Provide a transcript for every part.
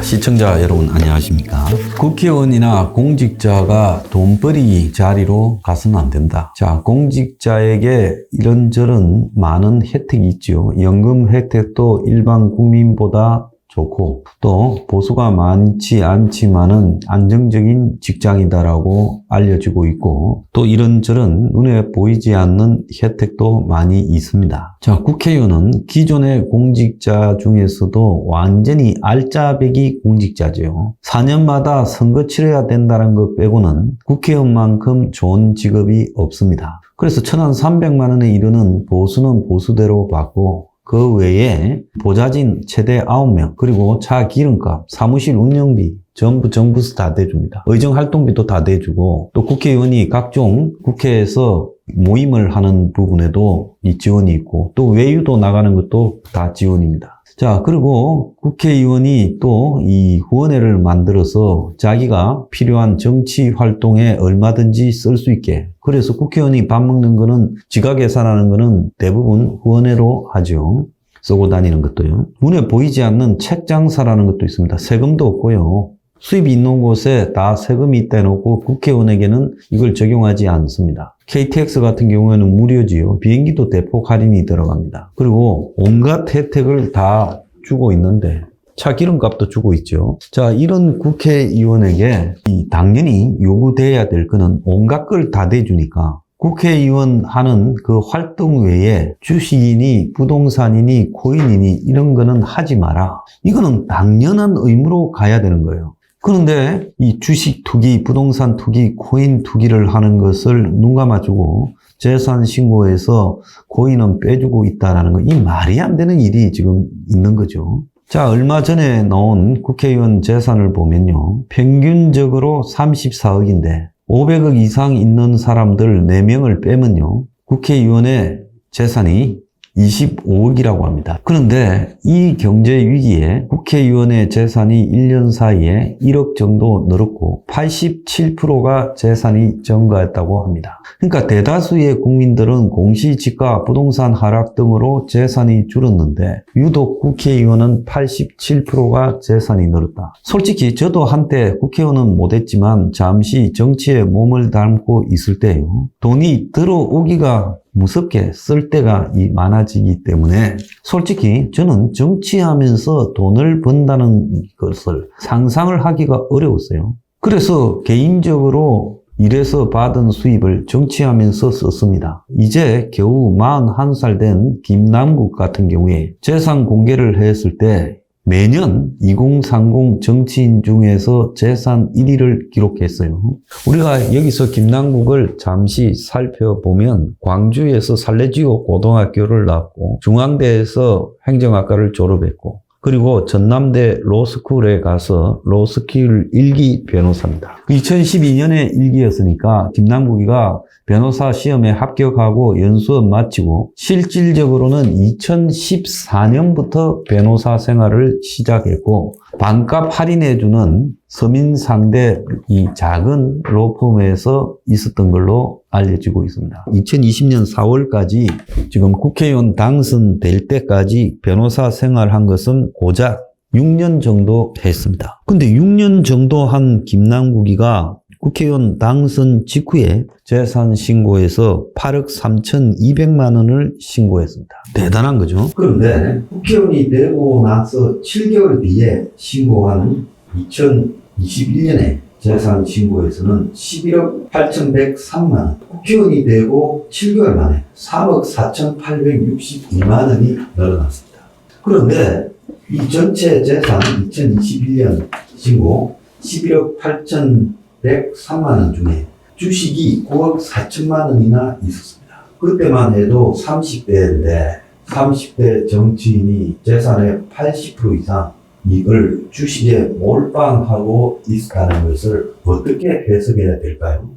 시청자 여러분 안녕하십니까? 국회의원이나 공직자가 돈벌이 자리로 가서는 안 된다. 자, 공직자에게 이런저런 많은 혜택이 있죠. 연금 혜택도 일반 국민보다 좋고, 또 보수가 많지 않지만은 안정적인 직장이다라고 알려지고 있고, 또 이런저런 눈에 보이지 않는 혜택도 많이 있습니다. 자, 국회의원은 기존의 공직자 중에서도 완전히 알짜배기 공직자죠. 4년마다 선거 치러야 된다는 것 빼고는 국회의원만큼 좋은 직업이 없습니다. 그래서 1,300만 원에 이르는 보수는 보수대로 받고, 그 외에 보좌진 최대 9명, 그리고 차 기름값, 사무실 운영비 전부 정부에서 다 대줍니다. 의정활동비도 다 대주고, 또 국회의원이 각종 국회에서 모임을 하는 부분에도 이 지원이 있고, 또 외유도 나가는 것도 다 지원입니다. 자, 그리고 국회의원이 또 이 후원회를 만들어서 자기가 필요한 정치 활동에 얼마든지 쓸 수 있게, 그래서 국회의원이 밥 먹는 거는 지가 계산하는 거는 대부분 후원회로 하죠. 쓰고 다니는 것도요. 눈에 보이지 않는 책 장사라는 것도 있습니다. 세금도 없고요. 수입이 있는 곳에 다 세금이 떼놓고 국회의원에게는 이걸 적용하지 않습니다. KTX 같은 경우에는 무료지요. 비행기도 대폭 할인이 들어갑니다. 그리고 온갖 혜택을 다 주고 있는데 차 기름값도 주고 있죠. 자, 이런 국회의원에게 당연히 요구돼야 될 거는 온갖 걸 다 대주니까 국회의원 하는 그 활동 외에 주식이니 부동산이니 코인이니 이런 거는 하지 마라. 이거는 당연한 의무로 가야 되는 거예요. 그런데 이 주식 투기, 부동산 투기, 코인 투기를 하는 것을 눈 감아주고 재산 신고에서 코인은 빼주고 있다는 거, 이 말이 안 되는 일이 지금 있는 거죠. 자, 얼마 전에 나온 국회의원 재산을 보면요. 평균적으로 34억인데 500억 이상 있는 사람들 4명을 빼면요. 국회의원의 재산이 25억이라고 합니다. 그런데 이 경제 위기에 국회의원의 재산이 1년 사이에 1억 정도 늘었고 87%가 재산이 증가했다고 합니다. 그러니까 대다수의 국민들은 공시지가, 부동산 하락 등으로 재산이 줄었는데 유독 국회의원은 87%가 재산이 늘었다. 솔직히 저도 한때 국회의원은 못했지만 잠시 정치에 몸을 담고 있을 때요. 돈이 들어오기가 무섭게 쓸 때가 많아지기 때문에 솔직히 저는 정치하면서 돈을 번다는 것을 상상을 하기가 어려웠어요. 그래서 개인적으로 일해서 받은 수입을 정치하면서 썼습니다. 이제 겨우 41살 된 김남국 같은 경우에 재산 공개를 했을 때 매년 2030 정치인 중에서 재산 1위를 기록했어요. 우리가 여기서 김남국을 잠시 살펴보면 광주에서 산래지구 고등학교를 나왔고 중앙대에서 행정학과를 졸업했고 그리고 전남대 로스쿨에 가서 로스쿨 1기 변호사입니다. 2012년에 1기였으니까 김남국이가 변호사 시험에 합격하고 연수업 마치고 실질적으로는 2014년부터 변호사 생활을 시작했고 반값 할인해주는 서민상대 이 작은 로펌에서 있었던 걸로 알려지고 있습니다. 2020년 4월까지 지금 국회의원 당선될 때까지 변호사 생활한 것은 고작 6년 정도 했습니다. 근데 6년 정도 한 김남국이가 국회의원 당선 직후에 재산 신고에서 8억 3,200만 원을 신고했습니다. 대단한 거죠. 그런데 국회의원이 되고 나서 7개월 뒤에 신고하는 2021년에 재산 신고에서는 11억 8,103만 원. 국회의원이 되고 7개월 만에 3억 4,862만 원이 늘어났습니다. 그런데 이 전체 재산 2021년 신고 11억 8,103만 원 중에 주식이 9억 4천만 원이나 있었습니다. 그때만 해도 30대인데 30대 정치인이 재산의 80% 이상 이걸 주식에 몰빵하고 있다는 것을 어떻게 해석해야 될까요?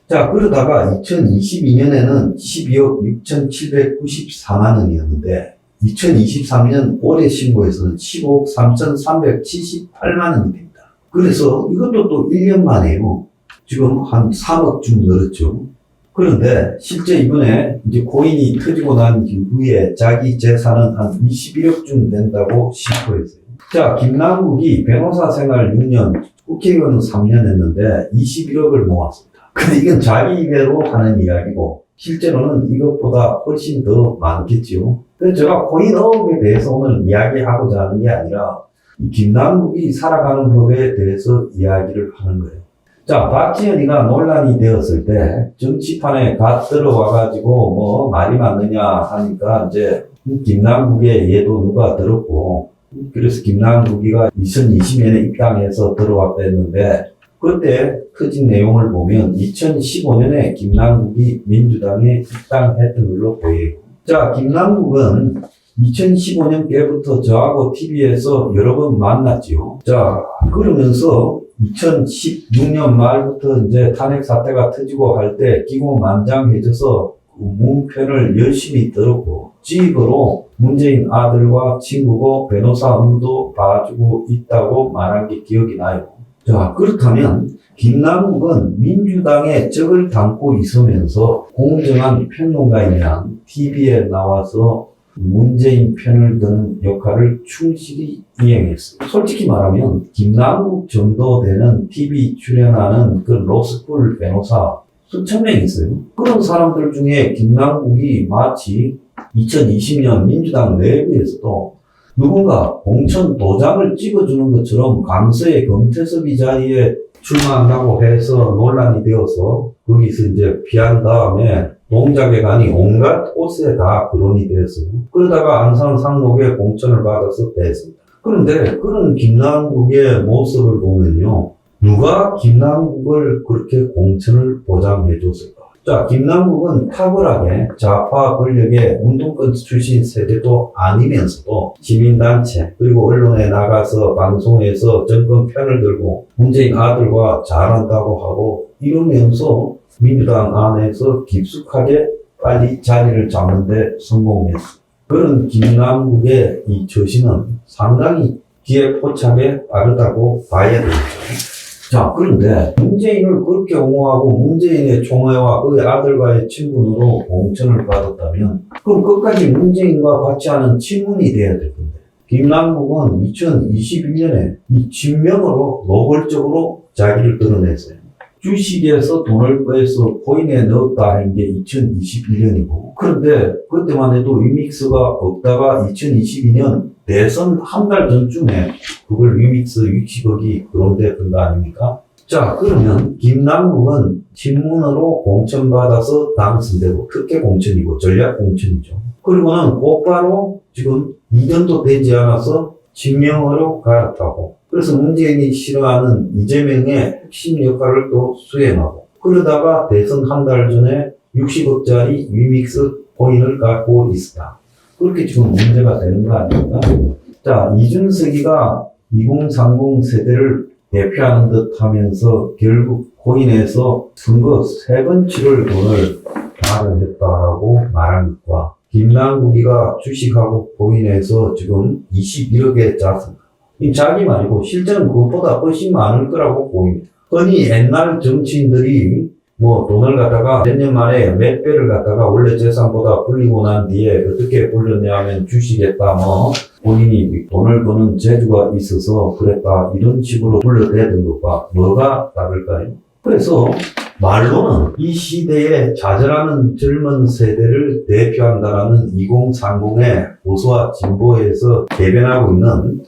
자, 그러다가 2022년에는 12억 6,794만 원이었는데 2023년 올해 신고에서는 15억 3,378만 원이 됩니다. 그래서 이것도 또 1년 만에요. 지금 한 3억쯤 늘었죠. 그런데 실제 이번에 이제 코인이 터지고 난 이후에 자기 재산은 한 21억쯤 된다고 신고했어요. 자, 김남국이 변호사 생활 6년, 국회의원은 3년 했는데 21억을 모았습니다. 근데 이건 자기 입으로 하는 이야기고 실제로는 이것보다 훨씬 더 많겠지요. 그래서 제가 코인 어업에 대해서 오늘 이야기하고자 하는 게 아니라 이 김남국이 살아가는 법에 대해서 이야기를 하는 거예요. 자, 박지원이가 논란이 되었을 때 정치판에 갓 들어와가지고 뭐 말이 맞느냐 하니까 이제 김남국의 예도 누가 들었고 그래서 김남국이가 2020년에 입당해서 들어왔다 했는데 그때 터진 내용을 보면 2015년에 김남국이 민주당에 입당했던 걸로 보여요. 자, 김남국은 2015년 때부터 저하고 TV에서 여러 번 만났지요. 자, 그러면서 2016년 말부터 이제 탄핵 사태가 터지고 할 때 기고만장해져서 문편을 열심히 들었고 집으로 문재인 아들과 친구고 변호사 업무도 봐주고 있다고 말한 게 기억이 나요. 자, 그렇다면 김남국은 민주당의 적을 담고 있으면서 공정한 평론가이면 TV에 나와서 문재인 편을 드는 역할을 충실히 이행했어요. 솔직히 말하면 김남국 정도 되는 TV 출연하는 그 로스쿨 변호사 수천 명 있어요. 그런 사람들 중에 김남국이 마치 2020년 민주당 내부에서도 누군가 공천 도장을 찍어주는 것처럼 강서의 금태섭이 자리에 출마한다고 해서 논란이 되어서 거기서 이제 피한 다음에 동작에 가니 온갖 곳에 다 거론이 되었어요. 그러다가 안산 상록에 공천을 받아서 됐습니다. 그런데 그런 김남국의 모습을 보면요. 누가 김남국을 그렇게 공천을 보장해 줬을까? 자, 김남국은 탁월하게 좌파 권력의 운동권 출신 세대도 아니면서도 시민단체 그리고 언론에 나가서 방송에서 정권 편을 들고 문재인 아들과 잘한다고 하고 이러면서 민주당 안에서 깊숙하게 빨리 자리를 잡는 데 성공했어. 그런 김남국의 이 처신은 상당히 기회포착에 빠르다고 봐야 되겠죠. 자, 그런데 문재인을 그렇게 옹호하고 문재인의 총애와 그의 아들과의 친분으로 공천을 받았다면 그럼 끝까지 문재인과 같이 하는 친문이 돼야 될 건데 김남국은 2021년에 이 진명으로 노골적으로 자기를 드러냈어요. 주식에서 돈을 빼서 코인에 넣었다 한 게 2021년이고 그런데 그때만 해도 위믹스가 없다가 2022년 대선 한 달 전쯤에 그걸 위믹스 60억이 거론됐던 거 아닙니까? 자, 그러면 김남국은 친문으로 공천받아서 당선되고 특혜 공천이고 전략 공천이죠. 그리고는 곧바로 지금 2년도 되지 않아서 진명으로 갈아타고 그래서 문재인이 싫어하는 이재명의 핵심 역할을 또 수행하고 그러다가 대선 한 달 전에 60억짜리 위믹스 코인을 갖고 있었다. 그렇게 지금 문제가 되는 거 아닙니까? 자, 이준석이가 2030 세대를 대표하는 듯 하면서 결국 코인에서 선거 3번 치를 돈을 마련했다라고 말한 것과 김남국이가 주식하고 코인에서 지금 21억에 짰습니다. 이 자기 말이고 실제는 그것보다 훨씬 많을 거라고 보입니다. 흔히 옛날 정치인들이 뭐 돈을 갖다가 몇 년 만에 몇 배를 갖다가 원래 재산보다 불리고 난 뒤에 어떻게 불렸냐 하면 주식했다 뭐 본인이 돈을 버는 재주가 있어서 그랬다 이런 식으로 불려대던 것과 뭐가 다를까요? 그래서 말로는 이 시대에 좌절하는 젊은 세대를 대표한다라는 2030의 보수와 진보에서 대변하고 있는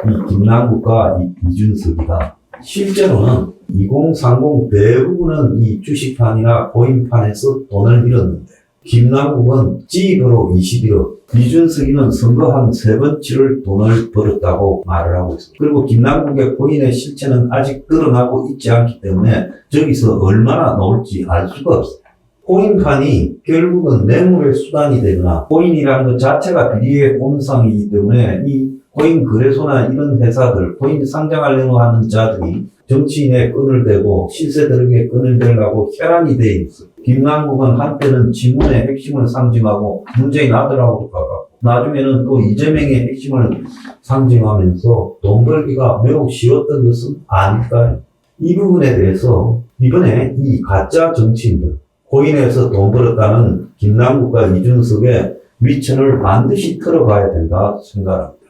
이 김남국과 이준석이다. 실제로는 2030 대부분은 이 주식판이나 코인판에서 돈을 잃었는데 김남국은 찌입으로 21억, 이준석이는 선거 한 3번 치를 돈을 벌었다고 말을 하고 있습니다. 그리고 김남국의 코인의 실체는 아직 드러나고 있지 않기 때문에 저기서 얼마나 나올지 알 수가 없어요. 코인판이 결국은 뇌물의 수단이 되거나 코인이라는 것 자체가 비리의 온상이기 때문에 이 코인 거래소나 이런 회사들, 코인 상장하려고 하는 자들이 정치인의 끈을 대고 실세들에게 끈을 대려고 혈안이 돼 있어요. 김남국은 한때는 지문의 핵심을 상징하고 문재인 아들하고도 가깝고 나중에는 또 이재명의 핵심을 상징하면서 돈 벌기가 매우 쉬웠던 것은 아닐까요? 이 부분에 대해서 이번에 이 가짜 정치인들, 코인에서 돈 벌었다는 김남국과 이준석의 위천을 반드시 털어봐야 된다 생각합니다.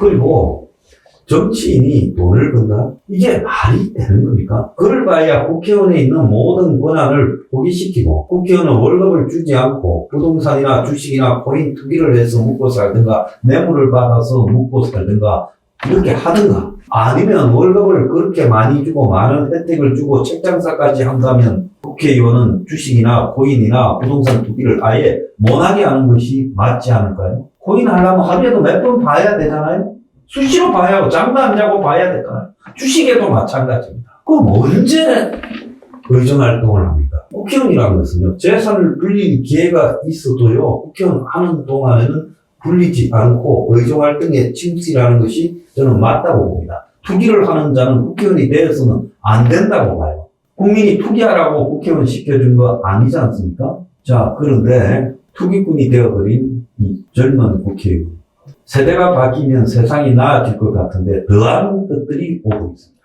그리고 정치인이 돈을 번다? 이게 말이 되는 겁니까? 그걸 봐야 국회의원에 있는 모든 권한을 포기시키고 국회의원은 월급을 주지 않고 부동산이나 주식이나 코인 투기를 해서 먹고 살든가 뇌물을 받아서 먹고 살든가 이렇게 하든가 아니면 월급을 그렇게 많이 주고 많은 혜택을 주고 책장사까지 한다면 국회의원은 주식이나 코인이나 부동산 투기를 아예 못하게 하는 것이 맞지 않을까요? 코인 하려면 하루에도 몇 번 봐야 되잖아요? 수시로 봐야 하고 잠도 안 자고 봐야 되잖아요. 주식에도 마찬가지입니다. 그럼 언제 의정활동을 합니까? 국회의원이라는 것은요. 재산을 불릴 기회가 있어도요. 국회의원 하는 동안에는 불리지 않고 의정활동에 침실하는 것이 저는 맞다고 봅니다. 투기를 하는 자는 국회의원이 되어서는 안 된다고 봐요. 국민이 투기하라고 국회의원 시켜준 거 아니지 않습니까? 자, 그런데 투기꾼이 되어버린 이 젊은 국회의원. 세대가 바뀌면 세상이 나아질 것 같은데 더한 것들이 오고 있습니다.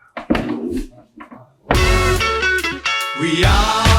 We are